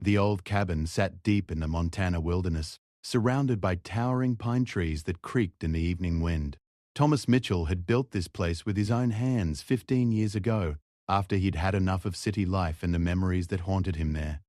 The old cabin sat deep in the Montana wilderness, surrounded by towering pine trees that creaked in the evening wind. Thomas Mitchell had built this place with his own hands 15 years ago, after he'd had enough of city life and the memories that haunted him there.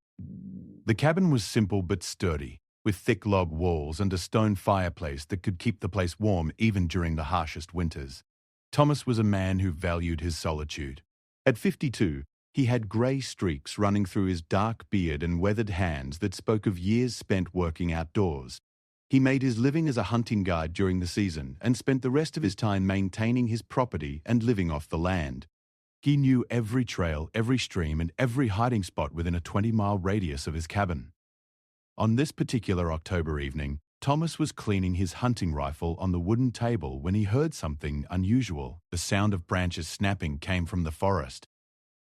The cabin was simple but sturdy, with thick log walls and a stone fireplace that could keep the place warm even during the harshest winters. Thomas was a man who valued his solitude. At 52, he had grey streaks running through his dark beard and weathered hands that spoke of years spent working outdoors. He made his living as a hunting guide during the season and spent the rest of his time maintaining his property and living off the land. He knew every trail, every stream, and every hiding spot within a 20-mile radius of his cabin. On this particular October evening, Thomas was cleaning his hunting rifle on the wooden table when he heard something unusual. The sound of branches snapping came from the forest.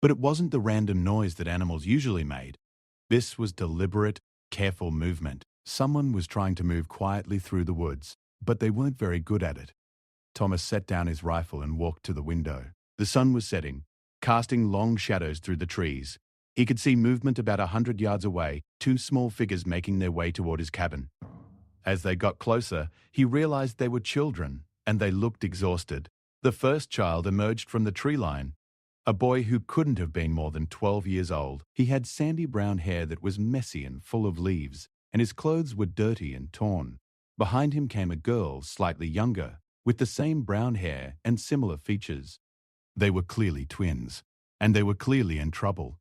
But it wasn't the random noise that animals usually made. This was deliberate, careful movement. Someone was trying to move quietly through the woods, but they weren't very good at it. Thomas set down his rifle and walked to the window. The sun was setting, casting long shadows through the trees. He could see movement about 100 yards away, two small figures making their way toward his cabin. As they got closer, he realized they were children, and they looked exhausted. The first child emerged from the tree line, a boy who couldn't have been more than 12 years old. He had sandy brown hair that was messy and full of leaves, and his clothes were dirty and torn. Behind him came a girl, slightly younger, with the same brown hair and similar features. They were clearly twins, and they were clearly in trouble.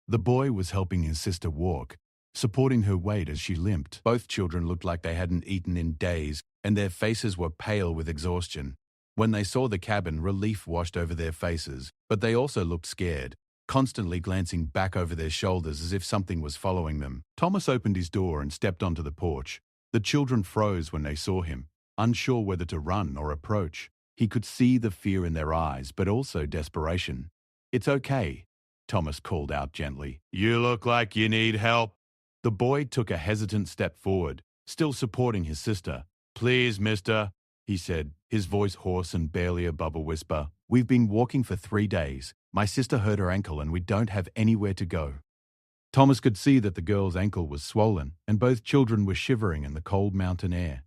The boy was helping his sister walk, supporting her weight as she limped. Both children looked like they hadn't eaten in days, and their faces were pale with exhaustion. When they saw the cabin, relief washed over their faces, but they also looked scared, constantly glancing back over their shoulders as if something was following them. Thomas opened his door and stepped onto the porch. The children froze when they saw him, unsure whether to run or approach. He could see the fear in their eyes, but also desperation. "It's okay," Thomas called out gently. "You look like you need help." The boy took a hesitant step forward, still supporting his sister. "Please, mister," he said, his voice hoarse and barely above a whisper. "We've been walking for 3 days. My sister hurt her ankle and we don't have anywhere to go." Thomas could see that the girl's ankle was swollen, and both children were shivering in the cold mountain air.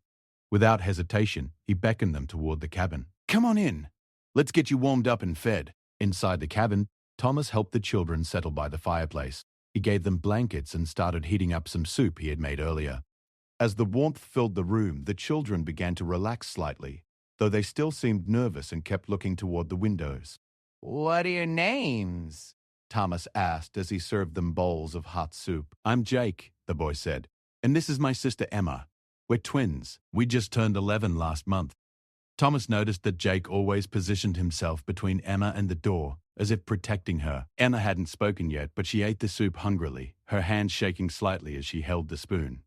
Without hesitation, he beckoned them toward the cabin. "Come on in. Let's get you warmed up and fed." Inside the cabin, Thomas helped the children settle by the fireplace. He gave them blankets and started heating up some soup he had made earlier. As the warmth filled the room, the children began to relax slightly, though they still seemed nervous and kept looking toward the windows. "What are your names?" Thomas asked as he served them bowls of hot soup. "I'm Jake," the boy said, "and this is my sister Emma. We're twins. We just turned 11 last month." Thomas noticed that Jake always positioned himself between Emma and the door, as if protecting her. Emma hadn't spoken yet, but she ate the soup hungrily, her hand shaking slightly as she held the spoon.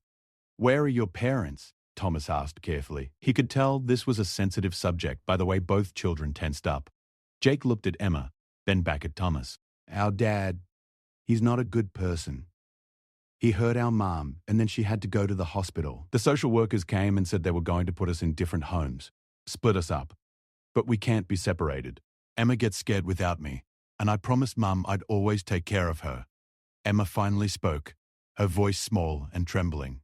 "Where are your parents?" Thomas asked carefully. He could tell this was a sensitive subject by the way both children tensed up. Jake looked at Emma, then back at Thomas. "Our dad, he's not a good person. He hurt our mom, and then she had to go to the hospital. The social workers came and said they were going to put us in different homes, split us up. But we can't be separated. Emma gets scared without me, and I promised Mum I'd always take care of her." Emma finally spoke, her voice small and trembling.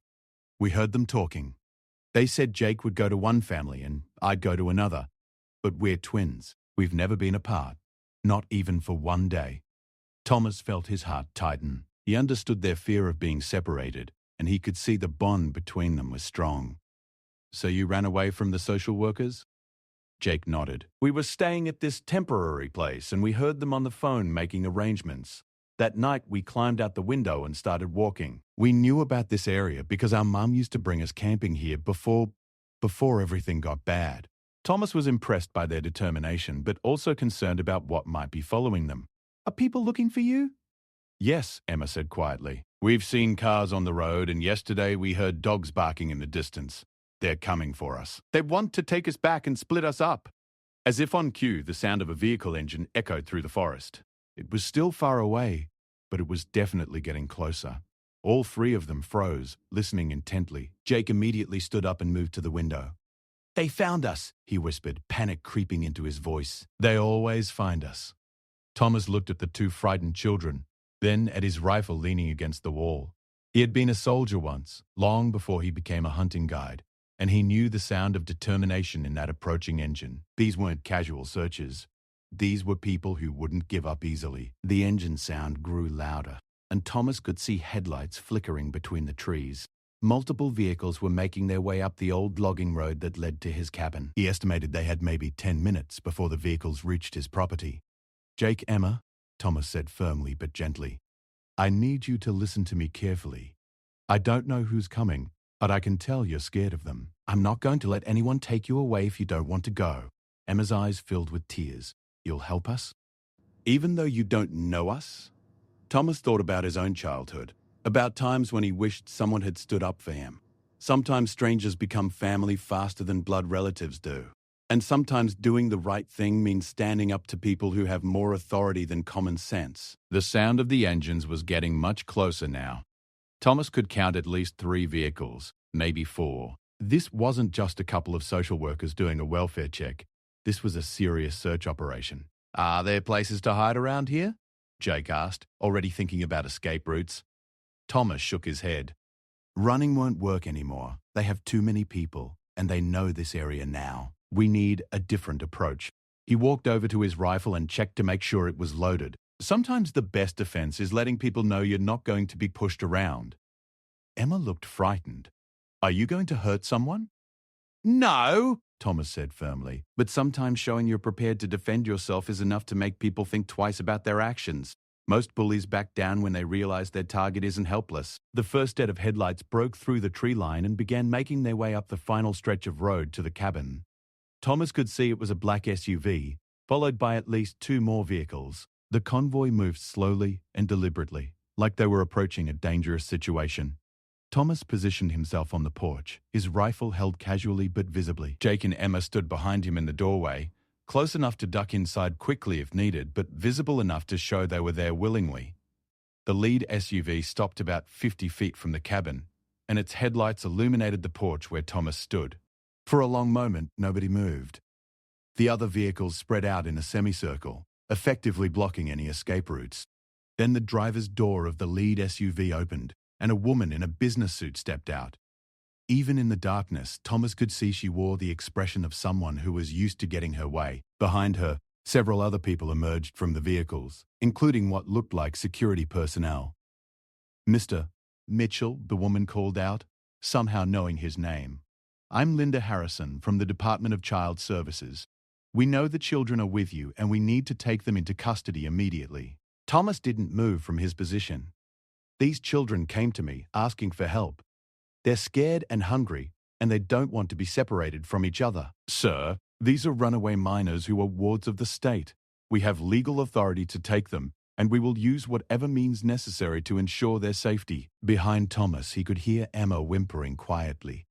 "We heard them talking. They said Jake would go to one family and I'd go to another. But we're twins. We've never been apart, not even for one day." Thomas felt his heart tighten. He understood their fear of being separated, and he could see the bond between them was strong. "So you ran away from the social workers?" Jake nodded. "We were staying at this temporary place and we heard them on the phone making arrangements. That night we climbed out the window and started walking. We knew about this area because our mum used to bring us camping here before everything got bad." Thomas was impressed by their determination, but also concerned about what might be following them. "Are people looking for you?" "Yes," Emma said quietly. "We've seen cars on the road, and yesterday we heard dogs barking in the distance. They're coming for us. They want to take us back and split us up." As if on cue, the sound of a vehicle engine echoed through the forest. It was still far away, but it was definitely getting closer. All three of them froze, listening intently. Jake immediately stood up and moved to the window. "They found us," he whispered, panic creeping into his voice. "They always find us." Thomas looked at the two frightened children, then at his rifle leaning against the wall. He had been a soldier once, long before he became a hunting guide, and he knew the sound of determination in that approaching engine. These weren't casual searchers. These were people who wouldn't give up easily. The engine sound grew louder, and Thomas could see headlights flickering between the trees. Multiple vehicles were making their way up the old logging road that led to his cabin. He estimated they had maybe 10 minutes before the vehicles reached his property. "Jake, Emma," Thomas said firmly but gently, "I need you to listen to me carefully. I don't know who's coming, but I can tell you're scared of them. I'm not going to let anyone take you away if you don't want to go." Emma's eyes filled with tears. "You'll help us? Even though you don't know us?" Thomas thought about his own childhood, about times when he wished someone had stood up for him. Sometimes strangers become family faster than blood relatives do. And sometimes doing the right thing means standing up to people who have more authority than common sense. The sound of the engines was getting much closer now. Thomas could count at least 3 vehicles, maybe 4. This wasn't just a couple of social workers doing a welfare check. This was a serious search operation. "Are there places to hide around here?" Jake asked, already thinking about escape routes. Thomas shook his head. "Running won't work anymore. They have too many people, and they know this area now. We need a different approach." He walked over to his rifle and checked to make sure it was loaded. Sometimes the best defense is letting people know you're not going to be pushed around. Emma looked frightened. "Are you going to hurt someone?" "No," Thomas said firmly, "but sometimes showing you're prepared to defend yourself is enough to make people think twice about their actions. Most bullies back down when they realize their target isn't helpless." The first set of headlights broke through the tree line and began making their way up the final stretch of road to the cabin. Thomas could see it was a black SUV, followed by at least 2 more vehicles. The convoy moved slowly and deliberately, like they were approaching a dangerous situation. Thomas positioned himself on the porch, his rifle held casually but visibly. Jake and Emma stood behind him in the doorway, close enough to duck inside quickly if needed, but visible enough to show they were there willingly. The lead SUV stopped about 50 feet from the cabin, and its headlights illuminated the porch where Thomas stood. For a long moment, nobody moved. The other vehicles spread out in a semicircle, effectively blocking any escape routes. Then the driver's door of the lead SUV opened, and a woman in a business suit stepped out. Even in the darkness, Thomas could see she wore the expression of someone who was used to getting her way. Behind her, several other people emerged from the vehicles, including what looked like security personnel. "Mr. Mitchell," the woman called out, somehow knowing his name. "I'm Linda Harrison from the Department of Child Services. We know the children are with you and we need to take them into custody immediately." Thomas didn't move from his position. "These children came to me asking for help. They're scared and hungry, and they don't want to be separated from each other." "Sir, these are runaway minors who are wards of the state. We have legal authority to take them, and we will use whatever means necessary to ensure their safety." Behind Thomas, he could hear Emma whimpering quietly.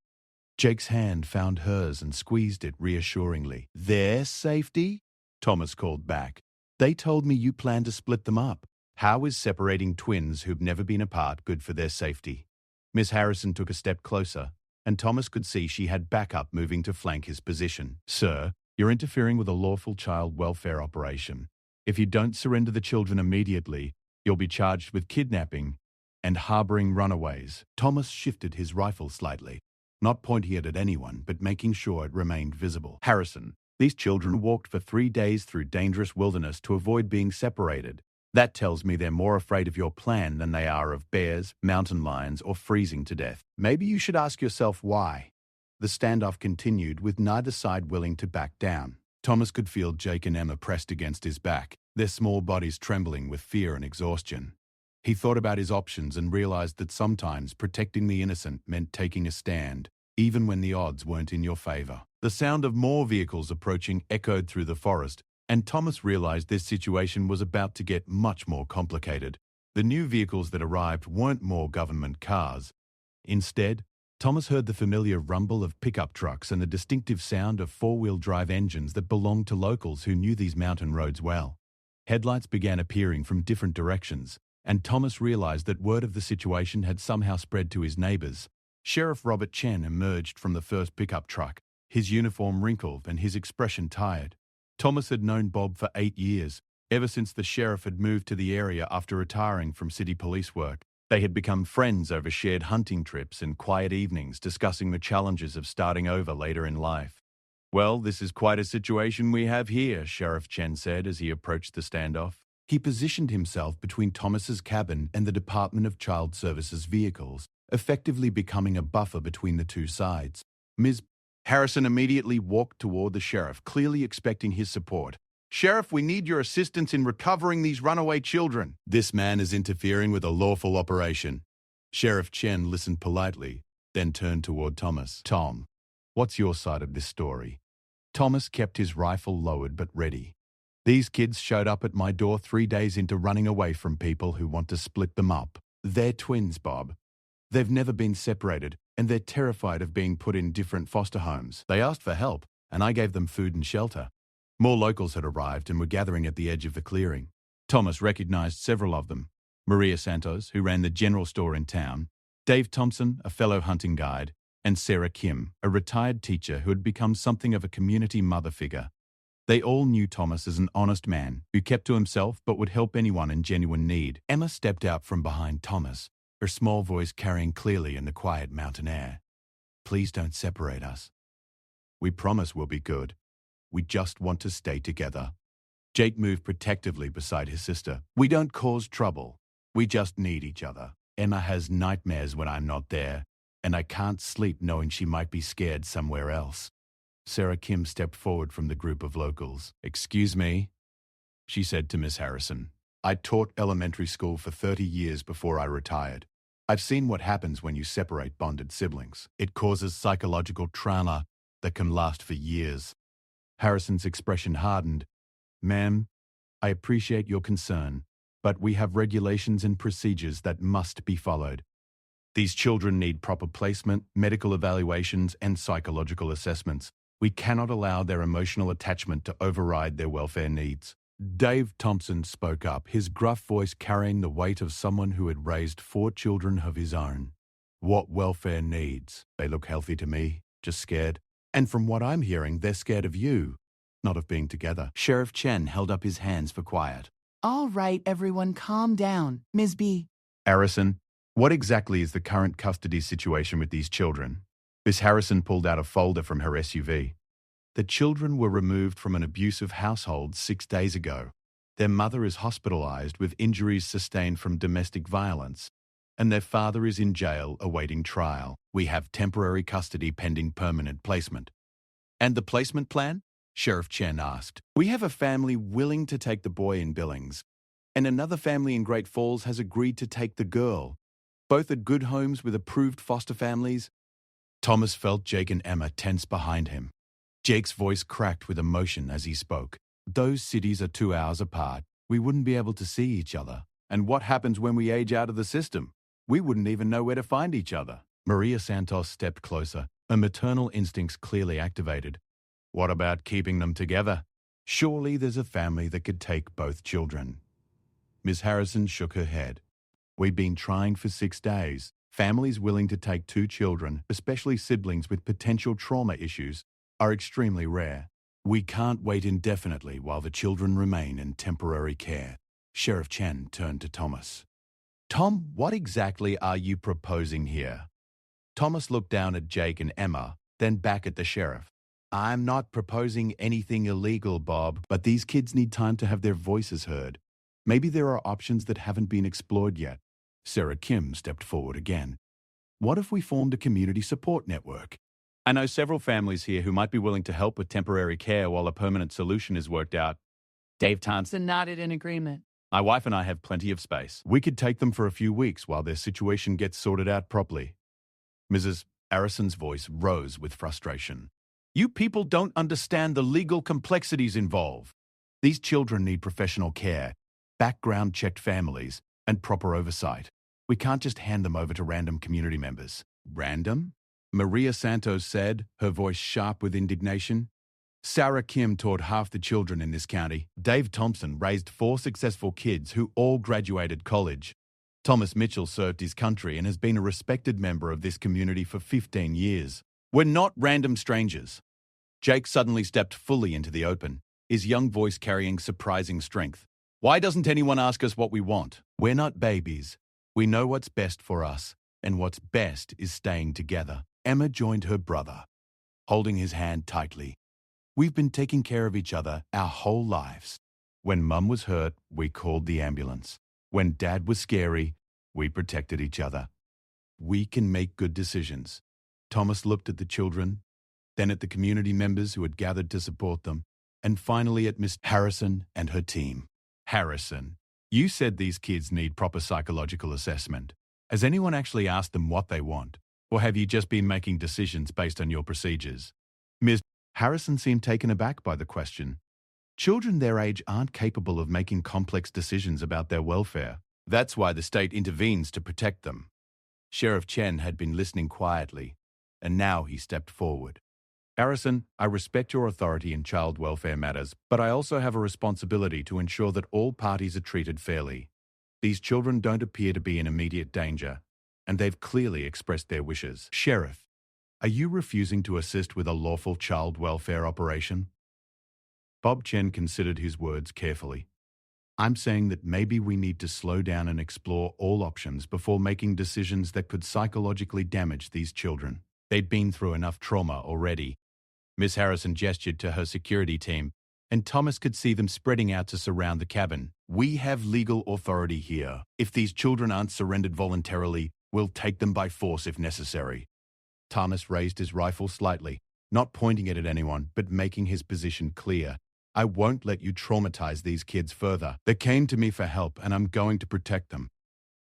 Jake's hand found hers and squeezed it reassuringly. "Their safety?" Thomas called back. "They told me you plan to split them up. How is separating twins who've never been apart good for their safety?" Miss Harrison took a step closer, and Thomas could see she had backup moving to flank his position. "Sir, you're interfering with a lawful child welfare operation. If you don't surrender the children immediately, you'll be charged with kidnapping and harboring runaways." Thomas shifted his rifle slightly, not pointing it at anyone, but making sure it remained visible. "Harrison, these children walked for 3 days through dangerous wilderness to avoid being separated. That tells me they're more afraid of your plan than they are of bears, mountain lions, or freezing to death. Maybe you should ask yourself why." The standoff continued, with neither side willing to back down. Thomas could feel Jake and Emma pressed against his back, their small bodies trembling with fear and exhaustion. He thought about his options and realized that sometimes protecting the innocent meant taking a stand, even when the odds weren't in your favor. The sound of more vehicles approaching echoed through the forest, and Thomas realized this situation was about to get much more complicated. The new vehicles that arrived weren't more government cars. Instead, Thomas heard the familiar rumble of pickup trucks and the distinctive sound of 4-wheel drive engines that belonged to locals who knew these mountain roads well. Headlights began appearing from different directions, and Thomas realized that word of the situation had somehow spread to his neighbors. Sheriff Robert Chen emerged from the first pickup truck, his uniform wrinkled and his expression tired. Thomas had known Bob for 8 years, ever since the sheriff had moved to the area after retiring from city police work. They had become friends over shared hunting trips and quiet evenings discussing the challenges of starting over later in life. "Well, this is quite a situation we have here," Sheriff Chen said as he approached the standoff. He positioned himself between Thomas's cabin and the Department of Child Services vehicles, effectively becoming a buffer between the two sides. Ms. Harrison immediately walked toward the sheriff, clearly expecting his support. "Sheriff, we need your assistance in recovering these runaway children." "This man is interfering with a lawful operation." Sheriff Chen listened politely, then turned toward Thomas. "Tom, what's your side of this story?" Thomas kept his rifle lowered but ready. "These kids showed up at my door 3 days into running away from people who want to split them up. They're twins, Bob. They've never been separated, and they're terrified of being put in different foster homes. They asked for help, and I gave them food and shelter." More locals had arrived and were gathering at the edge of the clearing. Thomas recognized several of them: Maria Santos, who ran the general store in town, Dave Thompson, a fellow hunting guide, and Sarah Kim, a retired teacher who had become something of a community mother figure. They all knew Thomas as an honest man who kept to himself but would help anyone in genuine need. Emma stepped out from behind Thomas, her small voice carrying clearly in the quiet mountain air. "Please don't separate us. We promise we'll be good. We just want to stay together." Jake moved protectively beside his sister. "We don't cause trouble. We just need each other. Emma has nightmares when I'm not there, and I can't sleep knowing she might be scared somewhere else." Sarah Kim stepped forward from the group of locals. "Excuse me," she said to Miss Harrison. "I taught elementary school for 30 years before I retired. I've seen what happens when you separate bonded siblings. It causes psychological trauma that can last for years." Harrison's expression hardened. "Ma'am, I appreciate your concern, but we have regulations and procedures that must be followed. These children need proper placement, medical evaluations, and psychological assessments. We cannot allow their emotional attachment to override their welfare needs." Dave Thompson spoke up, his gruff voice carrying the weight of someone who had raised 4 children of his own. "What welfare needs? They look healthy to me, just scared. And from what I'm hearing, they're scared of you, not of being together." Sheriff Chen held up his hands for quiet. "All right, everyone, calm down. Ms. B." "Harrison, what exactly is the current custody situation with these children?" Miss Harrison pulled out a folder from her SUV. "The children were removed from an abusive household 6 days ago. Their mother is hospitalized with injuries sustained from domestic violence, and their father is in jail awaiting trial. We have temporary custody pending permanent placement." "And the placement plan?" Sheriff Chen asked. "We have a family willing to take the boy in Billings, and another family in Great Falls has agreed to take the girl. Both are good homes with approved foster families." Thomas felt Jake and Emma tense behind him. Jake's voice cracked with emotion as he spoke. "Those cities are 2 hours apart. We wouldn't be able to see each other. And what happens when we age out of the system? We wouldn't even know where to find each other." Maria Santos stepped closer, her maternal instincts clearly activated. "What about keeping them together? Surely there's a family that could take both children." Miss Harrison shook her head. "We've been trying for 6 days. Families willing to take 2 children, especially siblings with potential trauma issues, are extremely rare. We can't wait indefinitely while the children remain in temporary care." Sheriff Chen turned to Thomas. "Tom, what exactly are you proposing here?" Thomas looked down at Jake and Emma, then back at the sheriff. "I'm not proposing anything illegal, Bob, but these kids need time to have their voices heard. Maybe there are options that haven't been explored yet." Sarah Kim stepped forward again. "What if we formed a community support network? I know several families here who might be willing to help with temporary care while a permanent solution is worked out." Dave Thompson Nodded in agreement. "My wife and I have plenty of space. We could take them for a few weeks while their situation gets sorted out properly." Mrs. Harrison's voice rose with frustration. "You people don't understand the legal complexities involved. These children need professional care, background-checked families, and proper oversight. We can't just hand them over to random community members." "Random?" Maria Santos said, her voice sharp with indignation. "Sarah Kim taught half the children in this county. Dave Thompson raised 4 successful kids who all graduated college. Thomas Mitchell served his country and has been a respected member of this community for 15 years. We're not random strangers." Jake suddenly stepped fully into the open, his young voice carrying surprising strength. "Why doesn't anyone ask us what we want? We're not babies. We know what's best for us, and what's best is staying together. Emma joined her brother, holding his hand tightly. We've been taking care of each other our whole lives. When Mum was hurt, we called the ambulance. When Dad was scary, we protected each other. We can make good decisions. Thomas looked at the children, then at the community members who had gathered to support them, and finally at Miss Harrison and her team. Harrison, you said these kids need proper psychological assessment. Has anyone actually asked them what they want? Or have you just been making decisions based on your procedures? Ms. Harrison seemed taken aback by the question. Children their age aren't capable of making complex decisions about their welfare. That's why the state intervenes to protect them. Sheriff Chen had been listening quietly, and now he stepped forward. Harrison, I respect your authority in child welfare matters, but I also have a responsibility to ensure that all parties are treated fairly. These children don't appear to be in immediate danger, and they've clearly expressed their wishes. Sheriff, are you refusing to assist with a lawful child welfare operation? Bob Chen considered his words carefully. I'm saying that maybe we need to slow down and explore all options before making decisions that could psychologically damage these children. They'd been through enough trauma already. Miss Harrison gestured to her security team, and Thomas could see them spreading out to surround the cabin. We have legal authority here. If these children aren't surrendered voluntarily, we'll take them by force if necessary. Thomas raised his rifle slightly, not pointing it at anyone, but making his position clear. I won't let you traumatize these kids further. They came to me for help, and I'm going to protect them.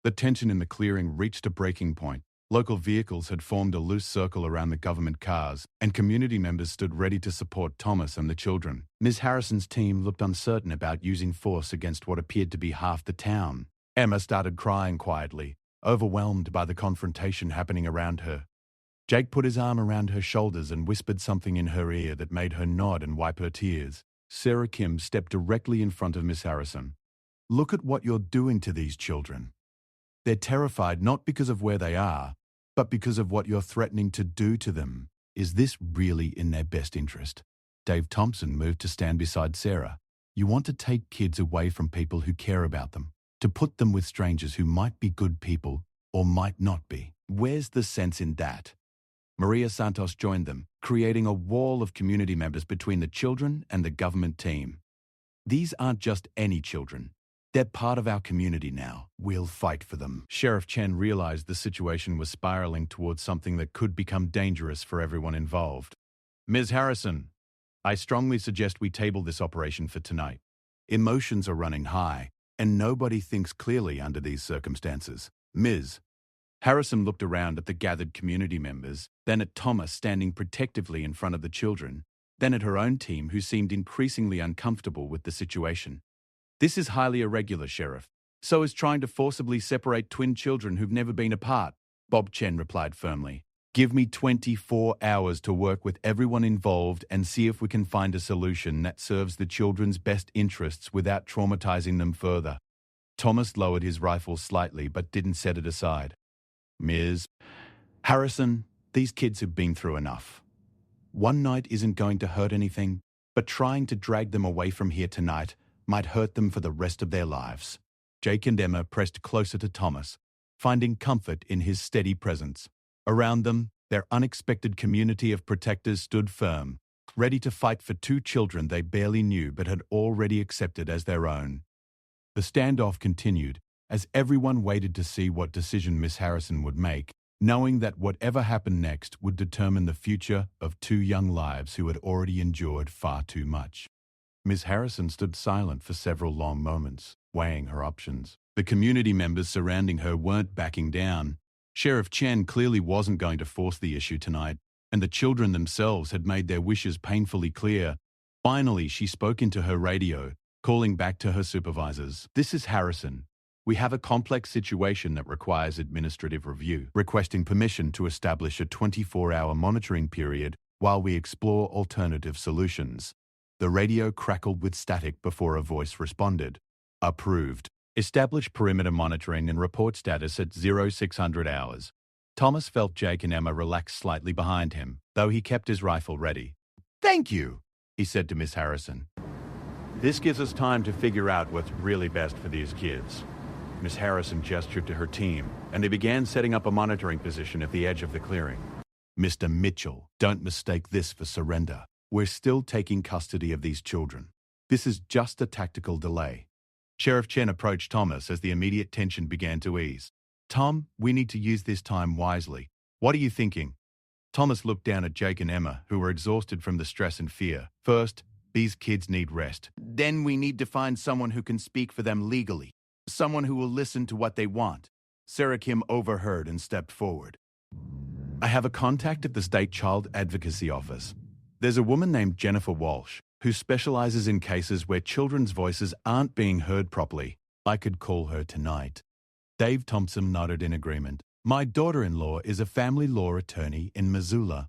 The tension in the clearing reached a breaking point. Local vehicles had formed a loose circle around the government cars, and community members stood ready to support Thomas and the children. Ms. Harrison's team looked uncertain about using force against what appeared to be half the town. Emma started crying quietly, overwhelmed by the confrontation happening around her. Jake put his arm around her shoulders and whispered something in her ear that made her nod and wipe her tears. Sarah Kim stepped directly in front of Miss Harrison. Look at what you're doing to these children. They're terrified not because of where they are, but because of what you're threatening to do to them. Is this really in their best interest? Dave Thompson moved to stand beside Sarah. You want to take kids away from people who care about them, to put them with strangers who might be good people or might not be. Where's the sense in that? Maria Santos joined them, creating a wall of community members between the children and the government team. These aren't just any children. They're part of our community now. We'll fight for them. Sheriff Chen realized the situation was spiraling towards something that could become dangerous for everyone involved. Ms. Harrison, I strongly suggest we table this operation for tonight. Emotions are running high, and nobody thinks clearly under these circumstances. Ms. Harrison looked around at the gathered community members, then at Thomas standing protectively in front of the children, then at her own team who seemed increasingly uncomfortable with the situation. This is highly irregular, Sheriff. So is trying to forcibly separate twin children who've never been apart, Bob Chen replied firmly. Give me 24 hours to work with everyone involved and see if we can find a solution that serves the children's best interests without traumatizing them further. Thomas lowered his rifle slightly but didn't set it aside. Ms. Harrison, these kids have been through enough. One night isn't going to hurt anything, but trying to drag them away from here tonight might hurt them for the rest of their lives. Jake and Emma pressed closer to Thomas, finding comfort in his steady presence. Around them, their unexpected community of protectors stood firm, ready to fight for two children they barely knew but had already accepted as their own. The standoff continued as everyone waited to see what decision Miss Harrison would make, knowing that whatever happened next would determine the future of two young lives who had already endured far too much. Miss Harrison stood silent for several long moments, weighing her options. The community members surrounding her weren't backing down. Sheriff Chen clearly wasn't going to force the issue tonight, and the children themselves had made their wishes painfully clear. Finally, she spoke into her radio, calling back to her supervisors. This is Harrison. We have a complex situation that requires administrative review, requesting permission to establish a 24-hour monitoring period while we explore alternative solutions. The radio crackled with static before a voice responded. Approved. Establish perimeter monitoring and report status at 0600 hours. Thomas felt Jake and Emma relax slightly behind him, though he kept his rifle ready. Thank you, he said to Miss Harrison. This gives us time to figure out what's really best for these kids. Miss Harrison gestured to her team, and they began setting up a monitoring position at the edge of the clearing. Mr. Mitchell, don't mistake this for surrender. We're still taking custody of these children. This is just a tactical delay. Sheriff Chen approached Thomas as the immediate tension began to ease. Tom, we need to use this time wisely. What are you thinking? Thomas looked down at Jake and Emma, who were exhausted from the stress and fear. First, these kids need rest. Then we need to find someone who can speak for them legally. Someone who will listen to what they want. Sarah Kim overheard and stepped forward. I have a contact at the State Child Advocacy Office. There's a woman named Jennifer Walsh who specializes in cases where children's voices aren't being heard properly. I could call her tonight. Dave Thompson nodded in agreement. My daughter-in-law is a family law attorney in Missoula.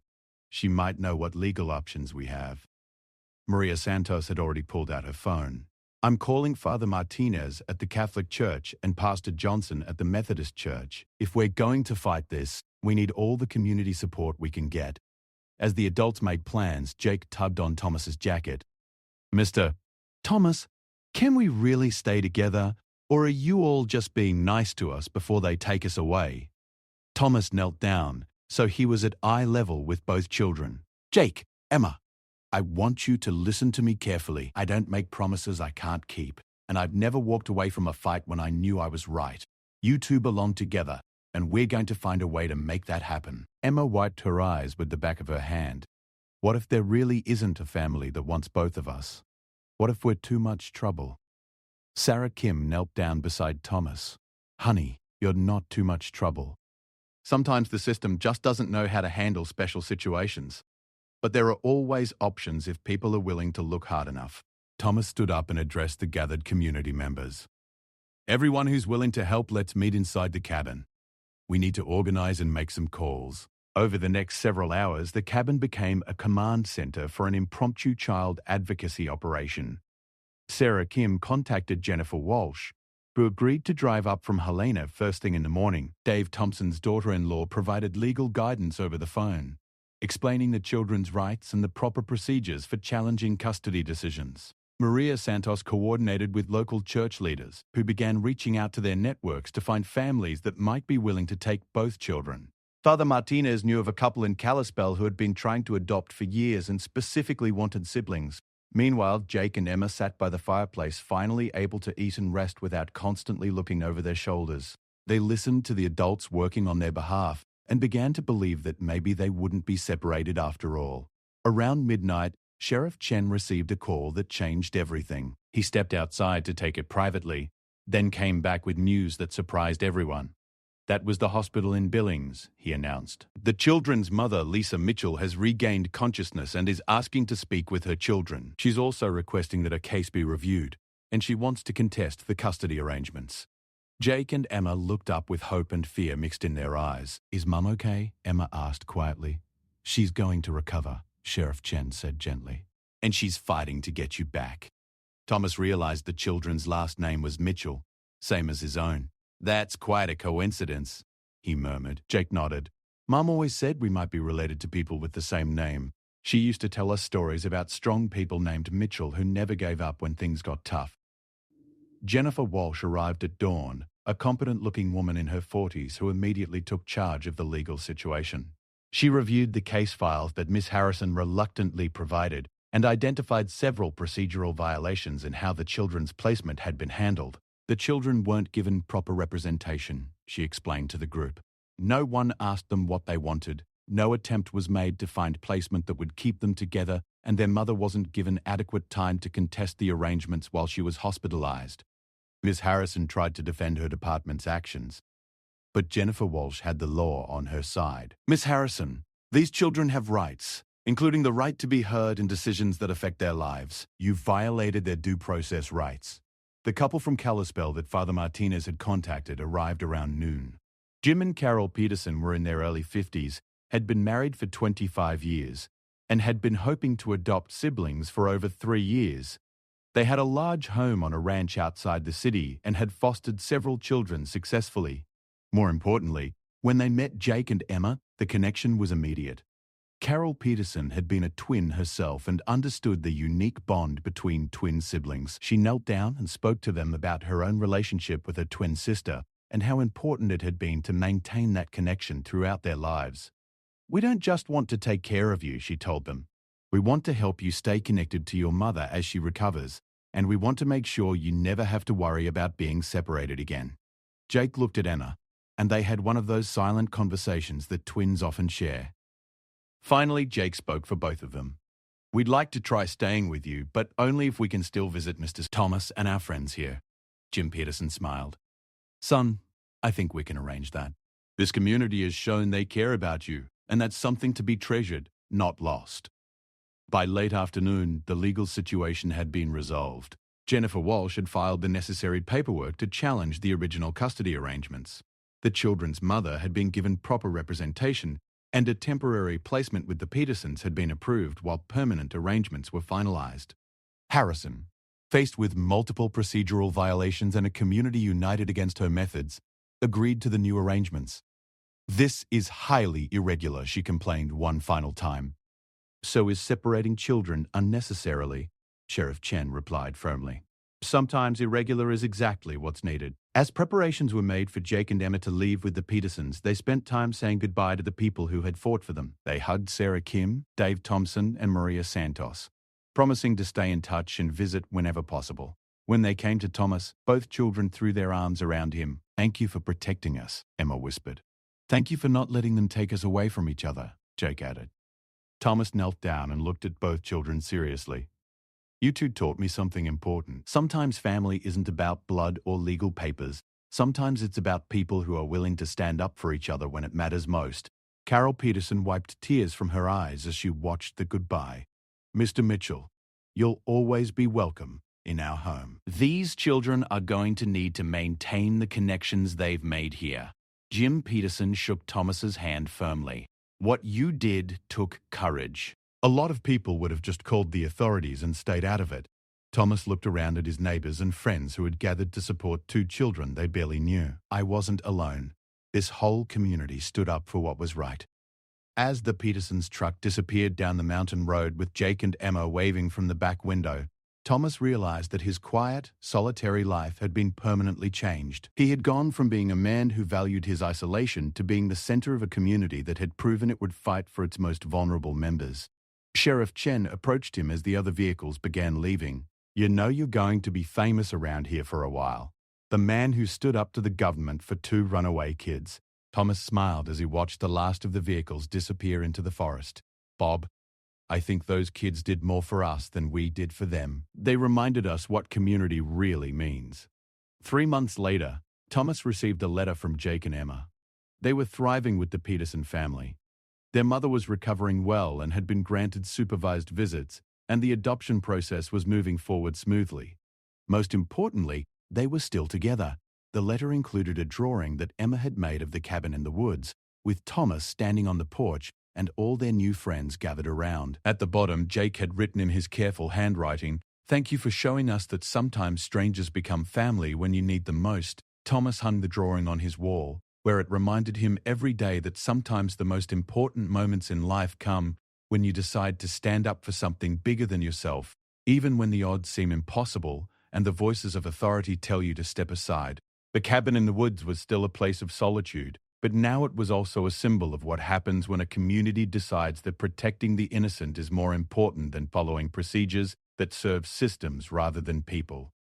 She might know what legal options we have. Maria Santos had already pulled out her phone. I'm calling Father Martinez at the Catholic Church and Pastor Johnson at the Methodist Church. If we're going to fight this, we need all the community support we can get. As the adults made plans, Jake tugged on Thomas's jacket. Mr. Thomas, can we really stay together, or are you all just being nice to us before they take us away? Thomas knelt down, so he was at eye level with both children. Jake, Emma, I want you to listen to me carefully. I don't make promises I can't keep, and I've never walked away from a fight when I knew I was right. You two belong together, and we're going to find a way to make that happen. Emma wiped her eyes with the back of her hand. What if there really isn't a family that wants both of us? What if we're too much trouble? Sarah Kim knelt down beside Thomas. Honey, you're not too much trouble. Sometimes the system just doesn't know how to handle special situations. But there are always options if people are willing to look hard enough. Thomas stood up and addressed the gathered community members. Everyone who's willing to help, let's meet inside the cabin. We need to organize and make some calls. Over the next several hours, the cabin became a command center for an impromptu child advocacy operation. Sarah Kim contacted Jennifer Walsh, who agreed to drive up from Helena first thing in the morning. Dave Thompson's daughter-in-law provided legal guidance over the phone, explaining the children's rights and the proper procedures for challenging custody decisions. Maria Santos coordinated with local church leaders, who began reaching out to their networks to find families that might be willing to take both children. Father Martinez knew of a couple in Kalispell who had been trying to adopt for years and specifically wanted siblings. Meanwhile, Jake and Emma sat by the fireplace, finally able to eat and rest without constantly looking over their shoulders. They listened to the adults working on their behalf and began to believe that maybe they wouldn't be separated after all. Around midnight, Sheriff Chen received a call that changed everything. He stepped outside to take it privately, then came back with news that surprised everyone. That was the hospital in Billings, he announced. The children's mother, Lisa Mitchell, has regained consciousness and is asking to speak with her children. She's also requesting that her case be reviewed, and she wants to contest the custody arrangements. Jake and Emma looked up with hope and fear mixed in their eyes. Is Mum okay? Emma asked quietly. She's going to recover, Sheriff Chen said gently. And she's fighting to get you back. Thomas realized the children's last name was Mitchell, same as his own. That's quite a coincidence, he murmured. Jake nodded. Mum always said we might be related to people with the same name. She used to tell us stories about strong people named Mitchell who never gave up when things got tough. Jennifer Walsh arrived at dawn, a competent-looking woman in her 40s who immediately took charge of the legal situation. She reviewed the case files that Miss Harrison reluctantly provided and identified several procedural violations in how the children's placement had been handled. The children weren't given proper representation, she explained to the group. No one asked them what they wanted. No attempt was made to find placement that would keep them together, and their mother wasn't given adequate time to contest the arrangements while she was hospitalized. Ms. Harrison tried to defend her department's actions, but Jennifer Walsh had the law on her side. Miss Harrison, these children have rights, including the right to be heard in decisions that affect their lives. You violated their due process rights. The couple from Kalispell that Father Martinez had contacted arrived around noon. Jim and Carol Peterson were in their early 50s, had been married for 25 years, and had been hoping to adopt siblings for over 3 years. They had a large home on a ranch outside the city and had fostered several children successfully. More importantly, when they met Jake and Emma, the connection was immediate. Carol Peterson had been a twin herself and understood the unique bond between twin siblings. She knelt down and spoke to them about her own relationship with her twin sister and how important it had been to maintain that connection throughout their lives. "We don't just want to take care of you," she told them. "We want to help you stay connected to your mother as she recovers, and we want to make sure you never have to worry about being separated again." Jake looked at Emma, and they had one of those silent conversations that twins often share. Finally, Jake spoke for both of them. "We'd like to try staying with you, but only if we can still visit Mr. Thomas and our friends here." Jim Peterson smiled. "Son, I think we can arrange that. This community has shown they care about you, and that's something to be treasured, not lost." By late afternoon, the legal situation had been resolved. Jennifer Walsh had filed the necessary paperwork to challenge the original custody arrangements. The children's mother had been given proper representation, and a temporary placement with the Petersons had been approved while permanent arrangements were finalized. Harrison, faced with multiple procedural violations and a community united against her methods, agreed to the new arrangements. "This is highly irregular," she complained one final time. "So is separating children unnecessarily," Sheriff Chen replied firmly. "Sometimes irregular is exactly what's needed." As preparations were made for Jake and Emma to leave with the Petersons, they spent time saying goodbye to the people who had fought for them. They hugged Sarah Kim, Dave Thompson, and Maria Santos, promising to stay in touch and visit whenever possible. When they came to Thomas, both children threw their arms around him. "Thank you for protecting us," Emma whispered. "Thank you for not letting them take us away from each other," Jake added. Thomas knelt down and looked at both children seriously. "You two taught me something important. Sometimes family isn't about blood or legal papers. Sometimes it's about people who are willing to stand up for each other when it matters most." Carol Peterson wiped tears from her eyes as she watched the goodbye. "Mr. Mitchell, you'll always be welcome in our home. These children are going to need to maintain the connections they've made here." Jim Peterson shook Thomas's hand firmly. "What you did took courage. A lot of people would have just called the authorities and stayed out of it." Thomas looked around at his neighbors and friends who had gathered to support two children they barely knew. "I wasn't alone. This whole community stood up for what was right." As the Petersons' truck disappeared down the mountain road with Jake and Emma waving from the back window, Thomas realized that his quiet, solitary life had been permanently changed. He had gone from being a man who valued his isolation to being the center of a community that had proven it would fight for its most vulnerable members. Sheriff Chen approached him as the other vehicles began leaving. "You know you're going to be famous around here for a while. The man who stood up to the government for two runaway kids." Thomas smiled as he watched the last of the vehicles disappear into the forest. "Bob, I think those kids did more for us than we did for them. They reminded us what community really means." 3 months later, Thomas received a letter from Jake and Emma. They were thriving with the Peterson family. Their mother was recovering well and had been granted supervised visits, and the adoption process was moving forward smoothly. Most importantly, they were still together. The letter included a drawing that Emma had made of the cabin in the woods, with Thomas standing on the porch and all their new friends gathered around. At the bottom, Jake had written in his careful handwriting, "Thank you for showing us that sometimes strangers become family when you need them most." Thomas hung the drawing on his wall, where it reminded him every day that sometimes the most important moments in life come when you decide to stand up for something bigger than yourself, even when the odds seem impossible and the voices of authority tell you to step aside. The cabin in the woods was still a place of solitude, but now it was also a symbol of what happens when a community decides that protecting the innocent is more important than following procedures that serve systems rather than people.